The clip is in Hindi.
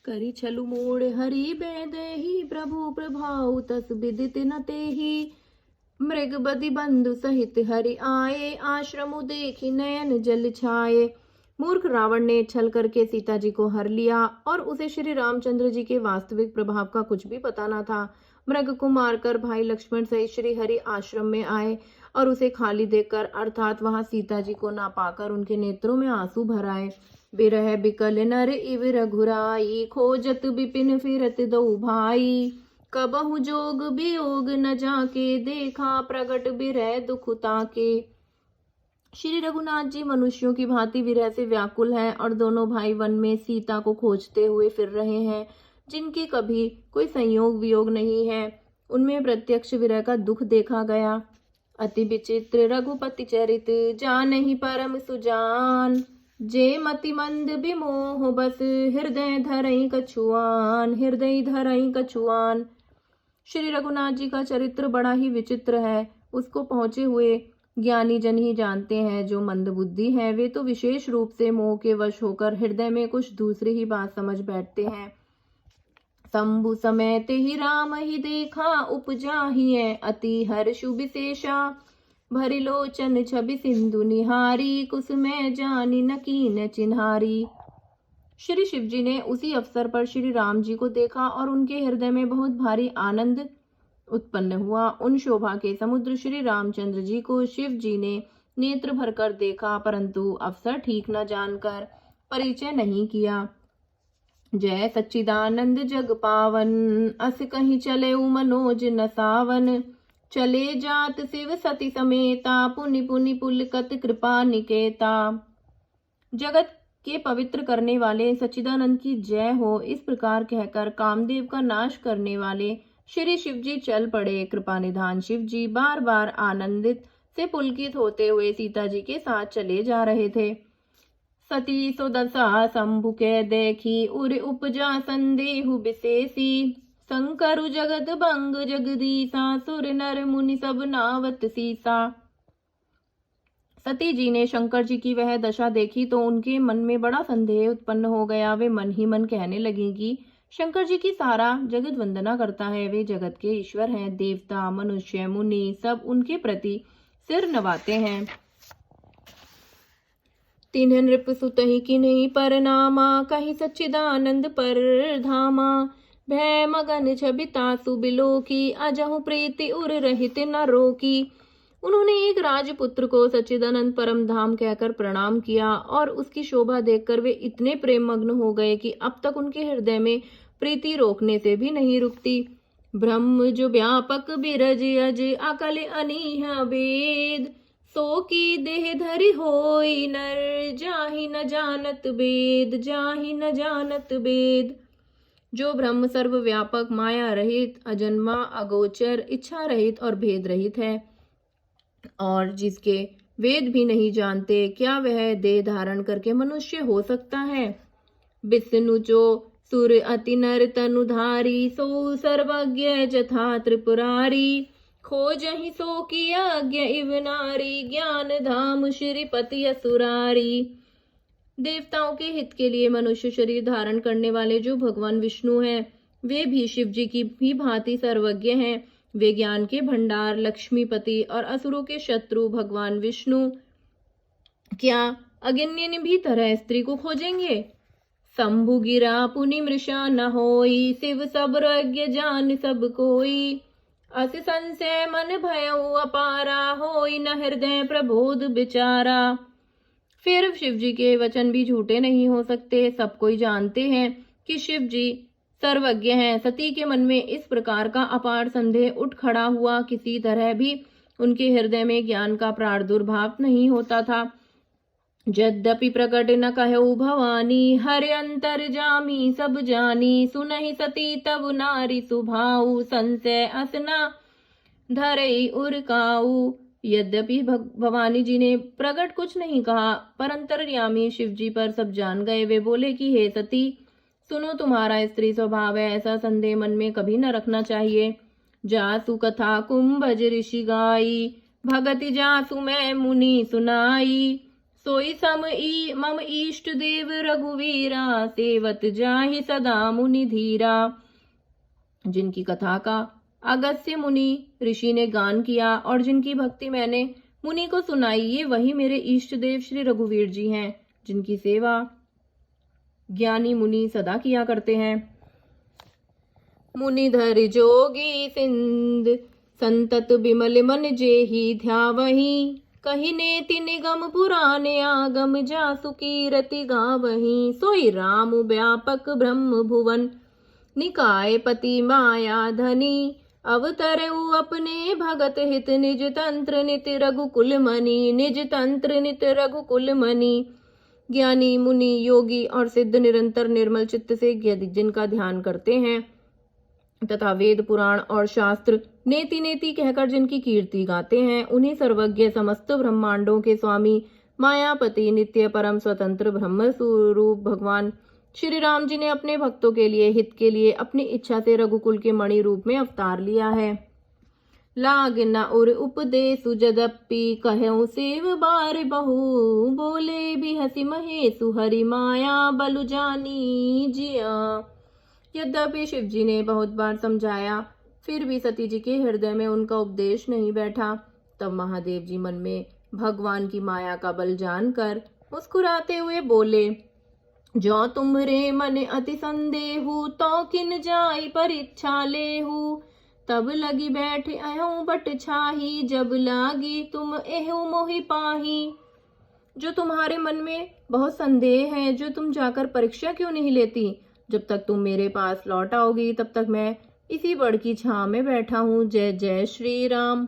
करी छलु मोड़ हरि बेदेहि प्रभु प्रभाउ तस विदित न तेहि। मृग बदि बंधु सहित हरि आए आश्रमु देखि नयन जल छाए। मूर्ख रावण ने छल करके सीता जी को हर लिया और उसे श्री रामचंद्र जी के वास्तविक प्रभाव का कुछ भी पता न था। मृग को मारकर भाई लक्ष्मण सहित श्री हरि आश्रम में आए और उसे खाली देखकर अर्थात वहां सीता जी को ना पाकर उनके नेत्रों में आंसू भर आए। बिरह बिकल नर इव रघुराई खोजत बिपिन फिरत दो भाई। कबहु जोग वियोग न जाके देखा प्रगट बिरह दुख ताके। श्री रघुनाथ जी मनुष्यों की भांति विरह से व्याकुल हैं और दोनों भाई वन में सीता को खोजते हुए फिर रहे हैं, जिनकी कभी कोई संयोग वियोग नहीं है। उनमें प्रत्यक्ष विरह का दुख देखा गया। अति विचित्र रघुपति चरित जानहि परम सुजान। जे मति मंद विमोह बस हृदय धरई कछुआन, हृदय धरई कछुआन। श्री रघुनाथ जी का चरित्र बड़ा ही विचित्र है। उसको पहुंचे हुए ज्ञानी जन ही जानते हैं। जो मंद बुद्धि है वे तो विशेष रूप से मोह के वश होकर हृदय में कुछ दूसरी ही बात समझ बैठते हैं। शंभु समेत ही राम ही देखा उपजा ही है अति हर्षु विशेषा। भरि लोचन छवि सिंधु निहारी कुसुमै जानी नकीन चिन्हारी। श्री शिव जी ने उसी अवसर पर श्री राम जी को देखा और उनके हृदय में बहुत भारी आनंद उत्पन्न हुआ। उन शोभा के समुद्र श्री रामचंद्र जी को शिव जी ने नेत्र भरकर देखा, परंतु अवसर ठीक न जानकर परिचय नहीं किया। जय सच्चिदानंद जग पावन अस कहीं चले मनोज न सावन। चले जात शिव सती समेता पुनि पुनि पुलकत कृपा निकेता। जगत के पवित्र करने वाले सच्चिदानंद की जय हो, इस प्रकार कहकर कामदेव का नाश करने वाले श्री शिव जी चल पड़े। कृपा निधान शिव जी बार बार आनंदित से पुलकित होते हुए सीता जी के साथ चले जा रहे थे। सती सुदशा शंभु के देखी उर उपजा संदेहु विशेषी। शंकरु जगत भंग जगदीसा सुर नर मुनि सब नावत सीसा। सती जी ने शंकर जी की वह दशा देखी तो उनके मन में बड़ा संदेह उत्पन्न हो गया। वे मन ही मन कहने लगी कि शंकर जी की सारा जगत वंदना करता है। वे जगत के ईश्वर हैं। देवता मनुष्य मुनि सब उनके प्रति सिर नवाते हैं। तिन्ह नृप सुतहि किन्हीं परनामा कहीं सच्चिदानंद पर धामा। भय मगन छबितासु बिलोकी अजहु प्रीति उर रहित न रोकी। उन्होंने एक राजपुत्र को सच्चिदानंद परम धाम कहकर प्रणाम किया और उसकी शोभा देखकर वे इतने प्रेम मग्न हो गए कि अब तक उनके हृदय में प्रीति रोकने से भी नहीं रुकती। ब्रह्म जो व्यापक बिरज अज अकल अनीह वेद। सो की देह धरि होई नर जाहि न जानत वेद, जाहि न जानत वेद। जो ब्रह्म सर्वव्यापक माया रहित अजन्मा अगोचर इच्छा रहित और भेद रहित है और जिसके वेद भी नहीं जानते, क्या वह देह धारण करके मनुष्य हो सकता है। विष्णु जो सुर अति नर तनुधारी सो सर्वज्ञ जथा त्रिपुरारी। खोजहि सो की यज्ञ इव नारी ज्ञान धाम श्रीपति असुरारी। देवताओं के हित के लिए मनुष्य शरीर धारण करने वाले जो भगवान विष्णु हैं, वे भी शिव जी की भी भांति सर्वज्ञ हैं। वे ज्ञान के भंडार लक्ष्मीपति और असुरों के शत्रु भगवान विष्णु क्या अगिन्य भी तरह स्त्री को खोजेंगे। शंभु गिरा पुनि मृषा न होई शिव सब यज्ञ जान सब कोई। अस संशय मन भयउ अपारा होई न हृदय प्रबोध विचारा। फिर शिव जी के वचन भी झूठे नहीं हो सकते। सब कोई जानते हैं कि शिव जी सर्वज्ञ हैं। सती के मन में इस प्रकार का अपार संदेह उठ खड़ा हुआ। किसी तरह भी उनके हृदय में ज्ञान का प्रादुर्भाव नहीं होता था। यद्यपि प्रकट न कहु भवानी हरि अंतर जामी सब जानी। सुनहि सती तब नारी सुभाऊ संशय असना धरई उरकाऊ। यद्यपि भवानी जी ने प्रकट कुछ नहीं कहा पर अंतर्यामी शिव जी पर सब जान गए। वे बोले कि हे सती सुनो, तुम्हारा स्त्री स्वभाव है, ऐसा संदेह मन में कभी न रखना चाहिए। जासु कथा कुंभज ऋषि गाई भगति जासु मैं मुनि सुनाई। सोई मम इष्ट देव रघुवीरा, सेवत जाहि सदा मुनि धीरा। जिनकी कथा का अगस्त्य मुनि ऋषि ने गान किया और जिनकी भक्ति मैंने मुनि को सुनाई, ये वही मेरे इष्ट देव श्री रघुवीर जी हैं, जिनकी सेवा ज्ञानी मुनि सदा किया करते हैं। मुनिधर जोगी सिंध, संतत बिमल मन जेहि ध्यावहि, कहि नेति निगम पुराने आगम, जासु कीरति गावहि। सोई राम व्यापक ब्रह्म भुवन, निकाय पति माया धनी, अवतरऊ अपने भगत हित, निज तंत्र नित रघुकुल मनि, निज तंत्र नित रघुकुल मनि। ज्ञानी मुनि योगी और सिद्ध निरंतर निर्मल चित्त से यदि जिनका ध्यान करते हैं तथा वेद पुराण और शास्त्र नेति नेति कहकर जिनकी कीर्ति गाते हैं, उन्हीं सर्वज्ञ समस्त ब्रह्मांडों के स्वामी मायापति नित्य परम स्वतंत्र ब्रह्म स्वरूप भगवान श्री राम जी ने अपने भक्तों के लिए हित के लिए अपनी इच्छा से रघुकुल के मणि रूप में अवतार लिया है। लाग न उर उपदेसु जदपि, कहूँ सेव बार बहु, बोले भी हसी महेशु हरि माया बलु जानी जिया। यद्यपि शिव जी ने बहुत बार समझाया, फिर भी सती जी के हृदय में उनका उपदेश नहीं बैठा। तब महादेव जी मन में भगवान की माया का बल जानकर मुस्कुराते हुए बोले, जो तुम्हरे मन अति संदेहु, तो किन जाई परीक्षा लेहु। तब लगी बैठे अहूँ बट छाही, जब लागी तुम एहू मोहि पाही। जो तुम्हारे मन में बहुत संदेह है, जो तुम जाकर परीक्षा क्यों नहीं लेती? जब तक तुम मेरे पास लौट आओगी तब तक मैं इसी बड़ की छांव में बैठा हूँ। जय जय श्री राम।